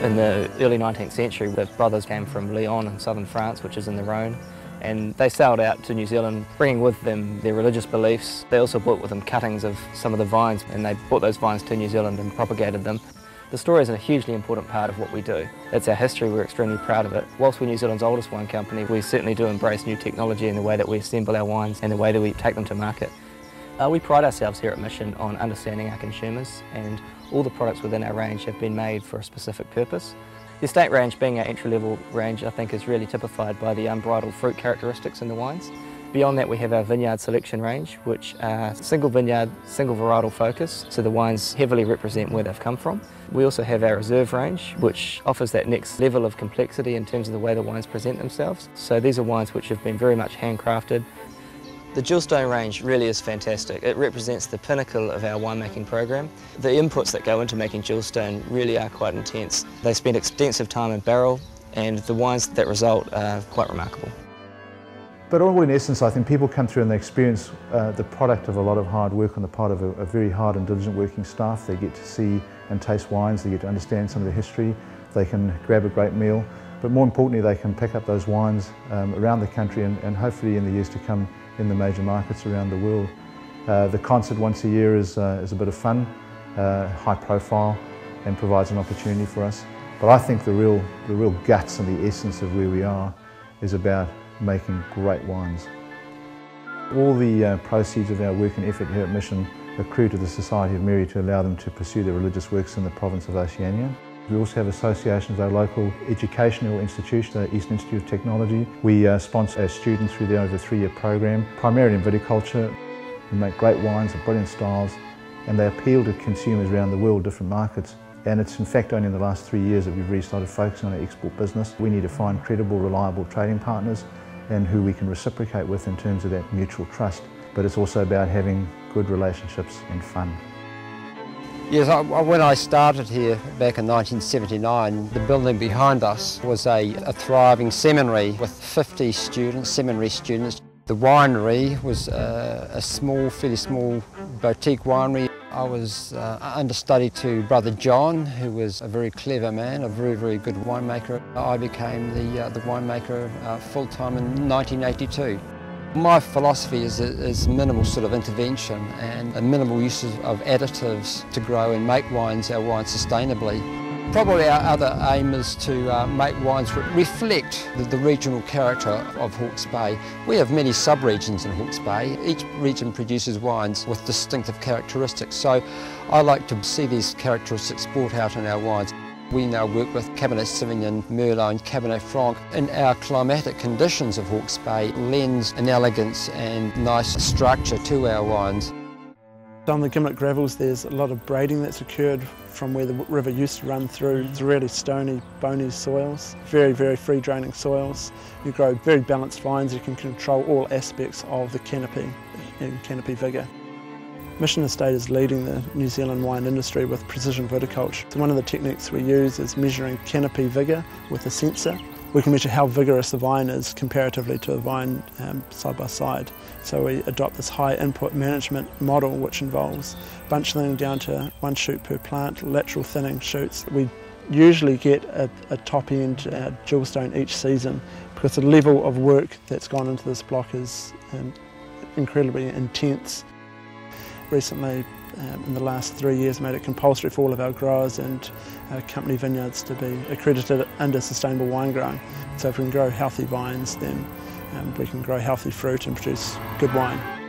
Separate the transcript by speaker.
Speaker 1: In the early 19th century, the brothers came from Lyon in southern France, which is in the Rhone, and they sailed out to New Zealand, bringing with them their religious beliefs. They also brought with them cuttings of some of the vines, and they brought those vines to New Zealand and propagated them. The story is a hugely important part of what we do. It's our history, we're extremely proud of it. Whilst we're New Zealand's oldest wine company, we certainly do embrace new technology in the way that we assemble our wines and the way that we take them to market. We pride ourselves here at Mission on understanding our consumers, and all the products within our range have been made for a specific purpose. The estate range, being our entry-level range, I think is really typified by the unbridled fruit characteristics in the wines. Beyond that, we have our vineyard selection range, which are single vineyard, single varietal focus, so the wines heavily represent where they've come from. We also have our reserve range, which offers that next level of complexity in terms of the way the wines present themselves. So these are wines which have been very much handcrafted. The Jewelstone range really is fantastic. It represents the pinnacle of our winemaking program. The inputs that go into making Jewelstone really are quite intense. They spend extensive time in barrel, and the wines that result are quite remarkable.
Speaker 2: But all in essence, I think people come through and they experience the product of a lot of hard work on the part of a very hard and diligent working staff. They get to see and taste wines, they get to understand some of the history, they can grab a great meal, but more importantly they can pick up those wines around the country and hopefully in the years to come in the major markets around the world. The concert once a year is a bit of fun, high profile, and provides an opportunity for us. But I think the real guts and the essence of where we are is about making great wines. All the proceeds of our work and effort here at Mission accrue to the Society of Mary to allow them to pursue their religious works in the province of Oceania. We also have associations with our local educational institution, the Eastern Institute of Technology. We sponsor our students through their over 3-year program, primarily in viticulture. We make great wines of brilliant styles, and they appeal to consumers around the world, different markets. And it's in fact only in the last 3 years that we've really started focusing on our export business. We need to find credible, reliable trading partners and who we can reciprocate with in terms of that mutual trust. But it's also about having good relationships and fun.
Speaker 3: Yes, when I started here back in 1979, the building behind us was a thriving seminary with 50 students, seminary students. The winery was a fairly small boutique winery. I was understudy to Brother John, who was a very clever man, a very good winemaker. I became the winemaker full-time in 1982. My philosophy is minimal sort of intervention and a minimal use of additives to grow and make our wines sustainably. Probably our other aim is to make wines reflect the regional character of Hawke's Bay. We have many sub-regions in Hawke's Bay. Each region produces wines with distinctive characteristics, so I like to see these characteristics brought out in our wines. We now work with Cabernet Sauvignon, Merlot and Cabernet Franc. In our climatic conditions of Hawke's Bay lends an elegance and nice structure to our wines.
Speaker 4: On the Gimlet Gravels there's a lot of braiding that's occurred from where the river used to run through. It's really stony, bony soils, very free draining soils. You grow very balanced vines, you can control all aspects of the canopy and canopy vigour. Mission Estate is leading the New Zealand wine industry with precision viticulture. So one of the techniques we use is measuring canopy vigour with a sensor. We can measure how vigorous the vine is comparatively to the vine side by side. So we adopt this high input management model which involves bunch thinning down to 1 shoot per plant, lateral thinning shoots. We usually get a top end Jewelstone each season because the level of work that's gone into this block is incredibly intense. Recently, in the last 3 years, made it compulsory for all of our growers and company vineyards to be accredited under sustainable wine growing. So if we can grow healthy vines, then we can grow healthy fruit and produce good wine.